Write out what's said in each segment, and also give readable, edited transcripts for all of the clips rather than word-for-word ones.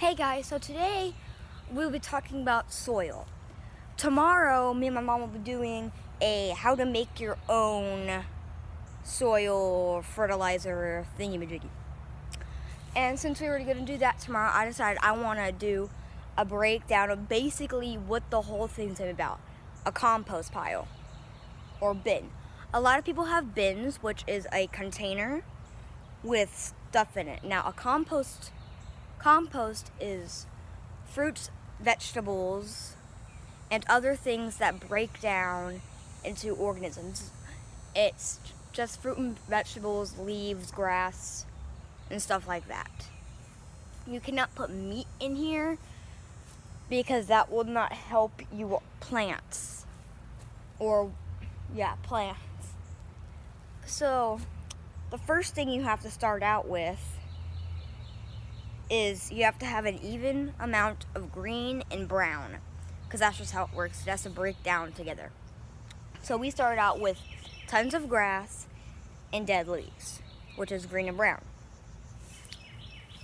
Hey guys, so today we'll be talking about soil. Tomorrow, me and my mom will be doing a how to make your own soil fertilizer thingy-majiggy. And since we were going to do that tomorrow, I decided I want to do a breakdown of basically what the whole thing's about. A compost pile or bin. A lot of people have bins, which is a container with stuff in it. Now, a compost is fruits, vegetables, and other things that break down into organisms. It's just fruit and vegetables, leaves, grass, and stuff like that. You cannot put meat in here because that will not help you plants. Plants. So, the first thing you have to start out with is you have to have an even amount of green and brown, because that's just how it works. It has to break down together. So we started out with tons of grass and dead leaves, which is green and brown.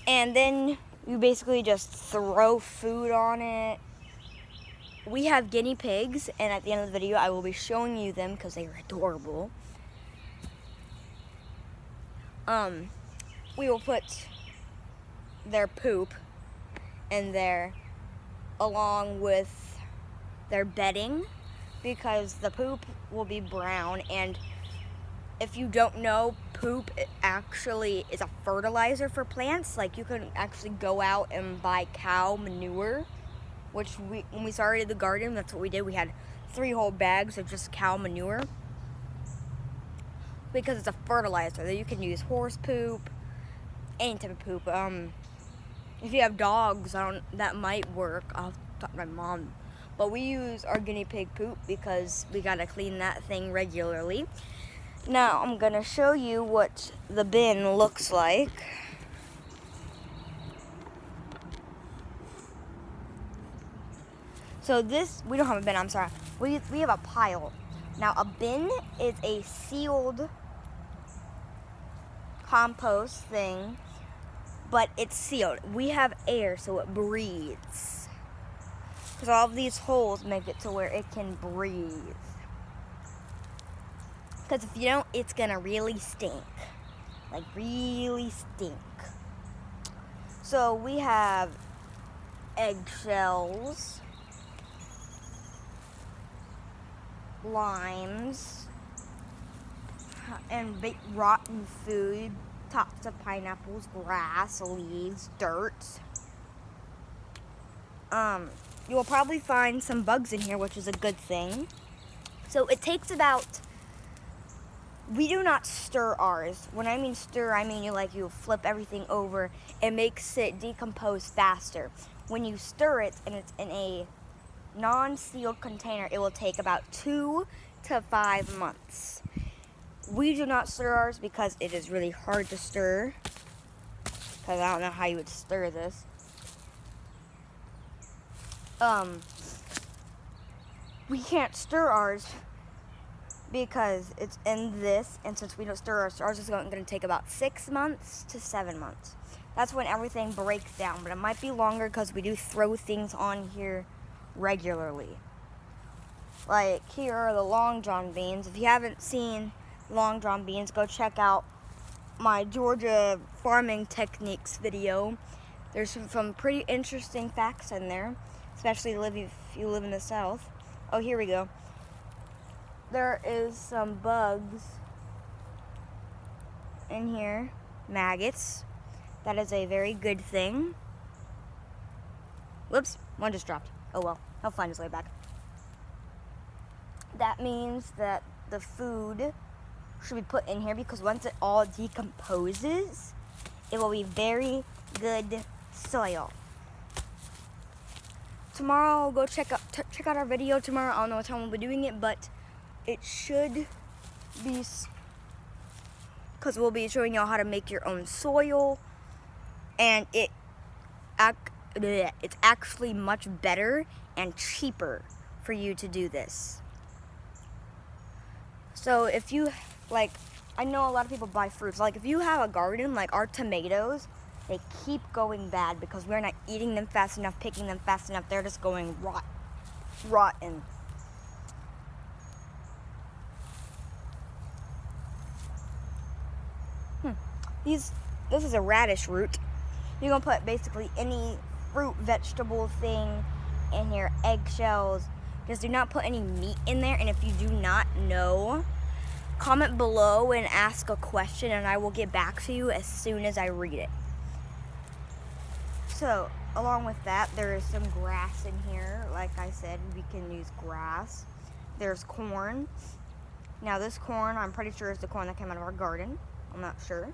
And then you basically just throw food on it. We have guinea pigs, and at the end of the video I will be showing you them because they are adorable. We will put their poop in there along with their bedding, because the poop will be brown, and if you don't know, poop actually is a fertilizer for plants. Like, you can actually go out and buy cow manure, which when we started the garden, that's what we did. We had 3 whole bags of just cow manure because it's a fertilizer. You can use horse poop, any type of poop. If you have dogs, that might work. I'll talk to my mom. But we use our guinea pig poop because we gotta clean that thing regularly. Now, I'm gonna show you what the bin looks like. So we don't have a bin, I'm sorry. We have a pile. Now, a bin is a sealed compost thing, but it's sealed. We have air, so it breathes. Because all of these holes make it to where it can breathe. Because if you don't, it's gonna really stink. Like, really stink. So we have eggshells, limes, and rotten food, tops of pineapples, grass, leaves, dirt. You will probably find some bugs in here, which is a good thing. So it takes we do not stir ours. When I mean stir, I mean you flip everything over. It makes it decompose faster. When you stir it and it's in a non-sealed container, it will take about 2 to 5 months. We do not stir ours because it is really hard to stir. Because I don't know how you would stir this. We can't stir ours because it's in this, and since we don't stir ours is going to take about 6 months to 7 months. That's when everything breaks down, but it might be longer because we do throw things on here regularly. Like, here are the long john beans. If you haven't seen long john beans, go check out my Georgia farming techniques video. There's some pretty interesting facts in there, especially if you live in the South. Oh, here we go. There is some bugs in here, maggots. That is a very good thing. Whoops, one just dropped. Oh well, he'll find his way back. That means that the food should be put in here because once it all decomposes, it will be very good soil. Tomorrow, I'll go check out our video tomorrow. I don't know what time we'll be doing it, but it should be, because we'll be showing y'all how to make your own soil, and it's actually much better and cheaper for you to do this. So I know a lot of people buy fruits. Like, if you have a garden, like our tomatoes, they keep going bad because we're not eating them fast enough, picking them fast enough. They're just going rotten. This is a radish root. You're gonna put basically any fruit, vegetable thing in here, eggshells. Just do not put any meat in there. And if you do not know, comment below and ask a question, and I will get back to you as soon as I read it. So, along with that, there is some grass in here. Like I said, we can use grass. There's corn. Now, this corn, I'm pretty sure is the corn that came out of our garden. I'm not sure.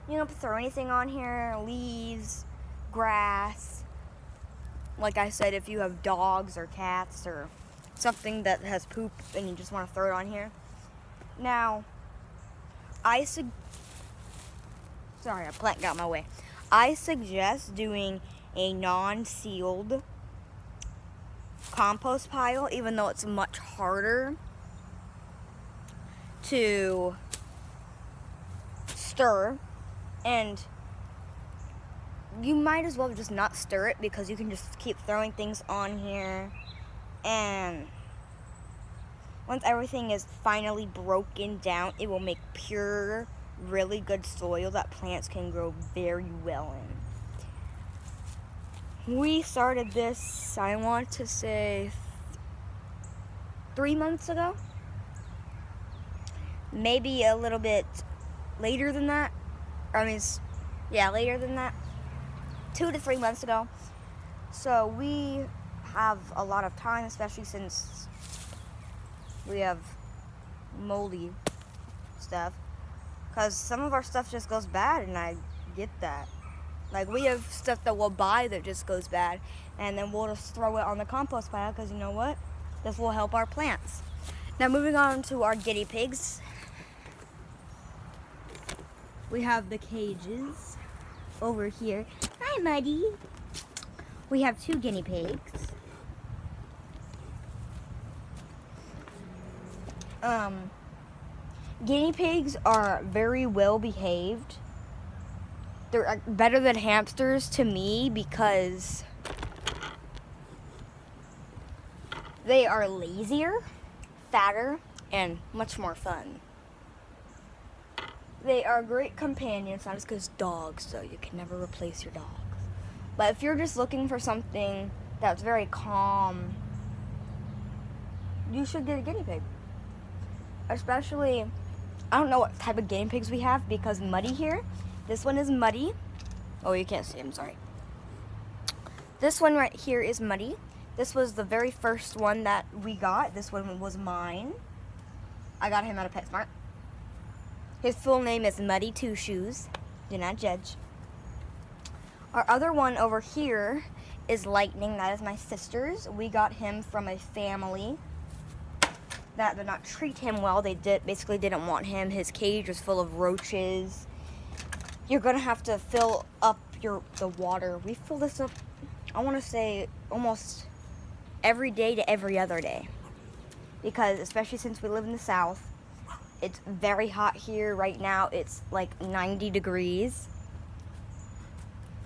You don't throw anything on here, leaves, grass. Like I said, if you have dogs or cats or something that has poop and you just want to throw it on here. Now, sorry, a plant got in my way. I suggest doing a non-sealed compost pile, even though it's much harder to stir. And you might as well just not stir it, because you can just keep throwing things on here. And once everything is finally broken down, it will make pure, really good soil that plants can grow very well in. We started this, I want to say, 3 months ago. Maybe a little bit later than that. Later than that. 2 to 3 months ago. So we have a lot of time, especially since we have moldy stuff. Because some of our stuff just goes bad, and I get that. Like, we have stuff that we'll buy that just goes bad, and then we'll just throw it on the compost pile, because you know what? This will help our plants. Now, moving on to our guinea pigs. We have the cages over here. Hi, Muddy. We have 2 guinea pigs. Guinea pigs are very well behaved. They're better than hamsters to me because they are lazier, fatter, and much more fun. They are great companions, not as good as dogs, so you can never replace your dogs. But if you're just looking for something that's very calm, you should get a guinea pig. Especially, I don't know what type of guinea pigs we have, because Muddy here, this one is Muddy. Oh, you can't see him, sorry. This one right here is Muddy. This was the very first one that we got. This one was mine. I got him at a PetSmart. His full name is Muddy Two Shoes. Do not judge. Our other one over here is Lightning. That is my sister's. We got him from a family that did not treat him well. They basically didn't want him. His cage was full of roaches. You're gonna have to fill up the water. We fill this up, I want to say, almost every day to every other day, because especially since we live in the South, it's very hot here right now. It's like 90 degrees.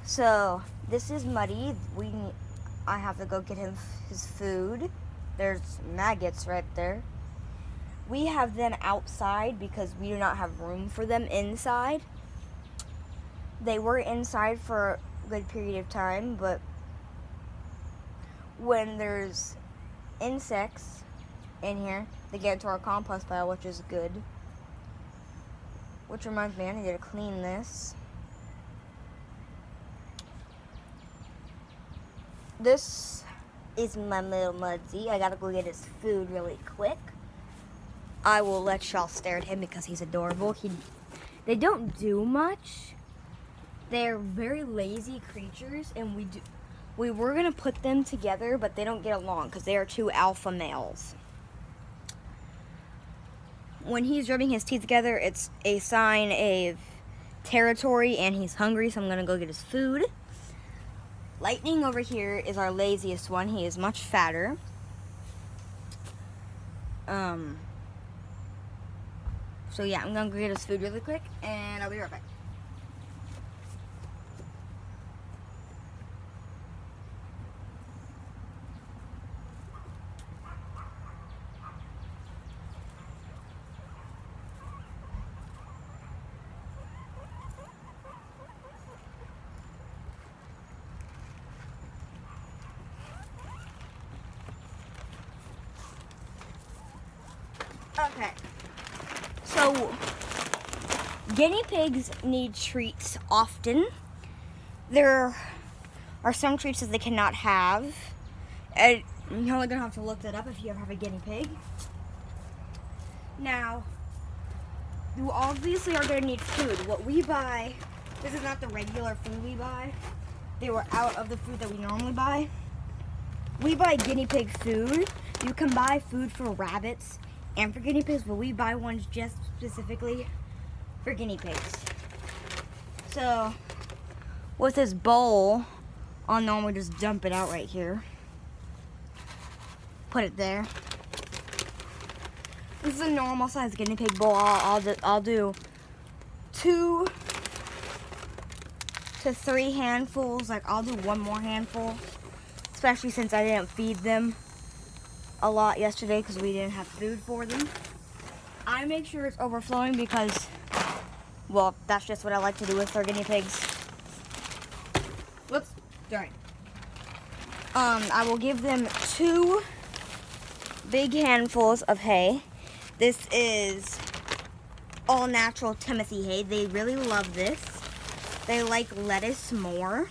So this is Muddy. I have to go get him his food. There's maggots right there. We have them outside because we do not have room for them inside. They were inside for a good period of time, but when there's insects in here, they get into our compost pile, which is good. Which reminds me, I need to clean this. This is my little Mudzy. I gotta go get his food really quick. I will let y'all stare at him because he's adorable. They don't do much. They're very lazy creatures, and we were gonna put them together, but they don't get along because they are 2 alpha males. When he's rubbing his teeth together, it's a sign of territory, and he's hungry, so I'm gonna go get his food. Lightning over here is our laziest one. He is much fatter. So yeah, I'm gonna go get his food really quick, and I'll be right back. Okay. So, guinea pigs need treats often. There are some treats that they cannot have. And you're only going to have to look that up if you ever have a guinea pig. Now, you obviously are going to need food. What we buy, this is not the regular food we buy. They were out of the food that we normally buy. We buy guinea pig food. You can buy food for rabbits and for guinea pigs, but we buy ones just specifically for guinea pigs. So, with this bowl, I'll normally just dump it out right here. Put it there. This is a normal size guinea pig bowl. I'll do 2 to 3 handfuls. Like, I'll do 1 more handful, especially since I didn't feed them a lot yesterday because we didn't have food for them. I make sure it's overflowing because, well, that's just what I like to do with our guinea pigs. Whoops, sorry. I will give them 2 big handfuls of hay. This is all natural Timothy hay. They really love this. They like lettuce more.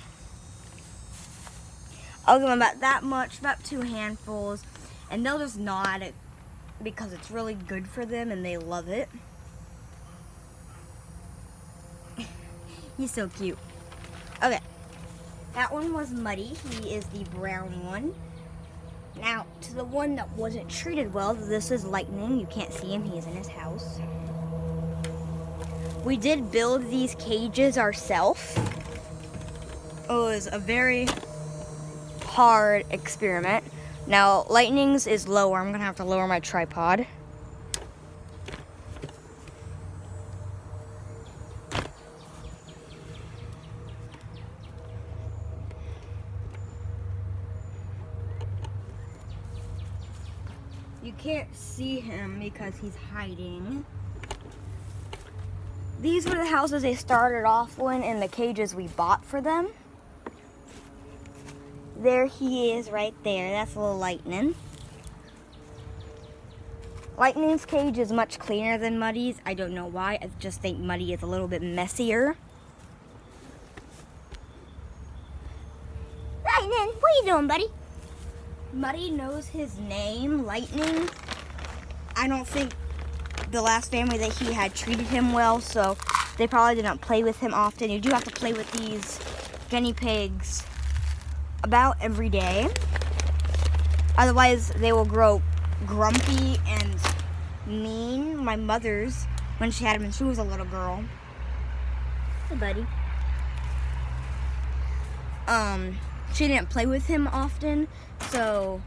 I'll give them about that much, about 2 handfuls, and they'll just gnaw at it because it's really good for them and they love it. He's so cute. Okay, that one was Muddy. He is the brown one. Now, to the one that wasn't treated well, this is Lightning. You can't see him, he's in his house. We did build these cages ourselves. It was a very hard experiment. Now, Lightning's is lower. I'm gonna have to lower my tripod. You can't see him because he's hiding. These were the houses they started off in the cages we bought for them. There he is right there. That's little Lightning. Lightning's cage is much cleaner than Muddy's. I don't know why. I just think Muddy is a little bit messier. Lightning, what are you doing, buddy? Muddy knows his name, Lightning. I don't think the last family that he had treated him well, so they probably didn't play with him often. You do have to play with these guinea pigs about every day. Otherwise, they will grow grumpy and mean. My mother's, when she had him when she was a little girl. Hey, buddy. She didn't play with him often, so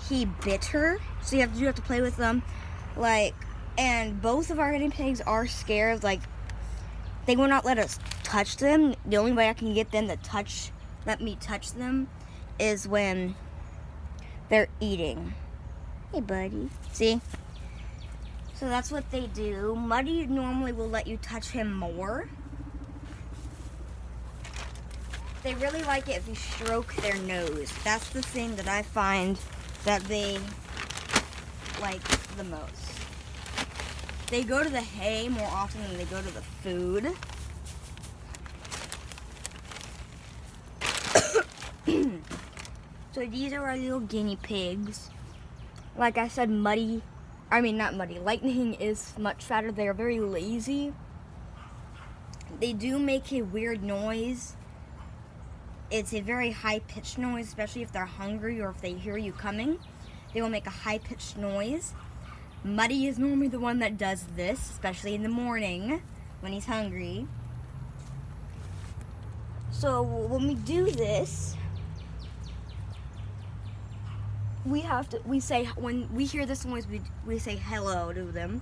he bit her. So you have to play with them, like. And both of our guinea pigs are scared. Like, they will not let us touch them. The only way I can get them to let me touch them, is when they're eating. Hey, buddy. See? So that's what they do. Muddy normally will let you touch him more. They really like it if you stroke their nose. That's the thing that I find that they like the most. They go to the hay more often than they go to the food. So these are our little guinea pigs. Like I said, Lightning is much fatter. They are very lazy. They do make a weird noise. It's a very high-pitched noise, especially if they're hungry or if they hear you coming. They will make a high-pitched noise. Muddy is normally the one that does this, especially in the morning when he's hungry. So when we do this, when we hear this noise, we say hello to them.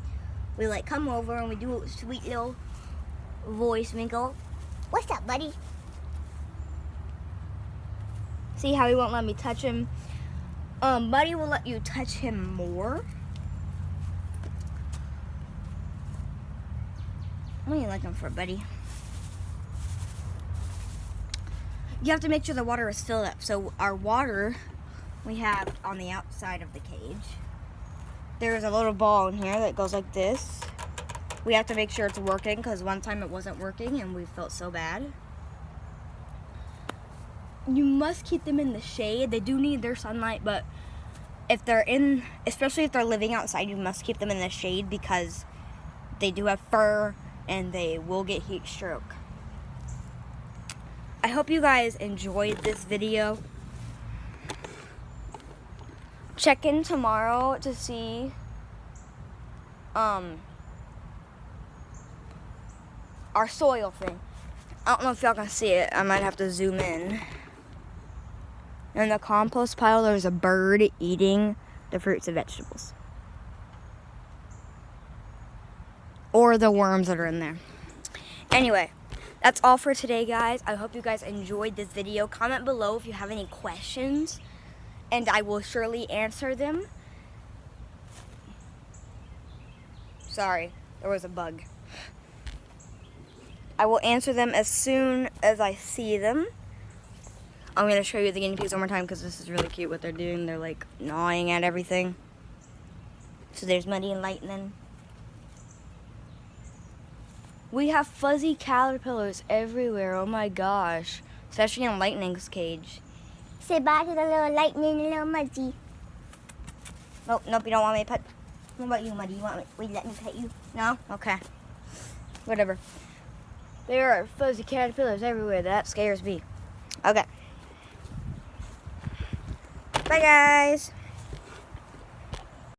We like come over and we do a sweet little voice and we go, "What's up, buddy?" See how he won't let me touch him? Buddy will let you touch him more. What are you looking for, buddy? You have to make sure the water is filled up. So our water we have on the outside of the cage. there's a little ball in here that goes like this. We have to make sure it's working because one time it wasn't working and we felt so bad. You must keep them in the shade. They do need their sunlight, but if they're in, especially if they're living outside, you must keep them in the shade because they do have fur and they will get heat stroke. I hope you guys enjoyed this video. Check in tomorrow to see our soil thing. I don't know if y'all can see it. I might have to zoom in. In the compost pile, there's a bird eating the fruits and vegetables. Or the worms that are in there. Anyway, that's all for today, guys. I hope you guys enjoyed this video. Comment below if you have any questions, and I will surely answer them. Sorry, there was a bug. I will answer them as soon as I see them. I'm going to show you the guinea pigs one more time because this is really cute what they're doing. They're like gnawing at everything. So there's Muddy and Lightning. We have fuzzy caterpillars everywhere. Oh my gosh. Especially in Lightning's cage. Say bye to the little Lightning and little Muddy. Nope, you don't want me to pet. What about you, Muddy? You want me? Wait, let me pet you? No? Okay. Whatever. There are fuzzy caterpillars everywhere. That scares me. Okay. Bye, guys.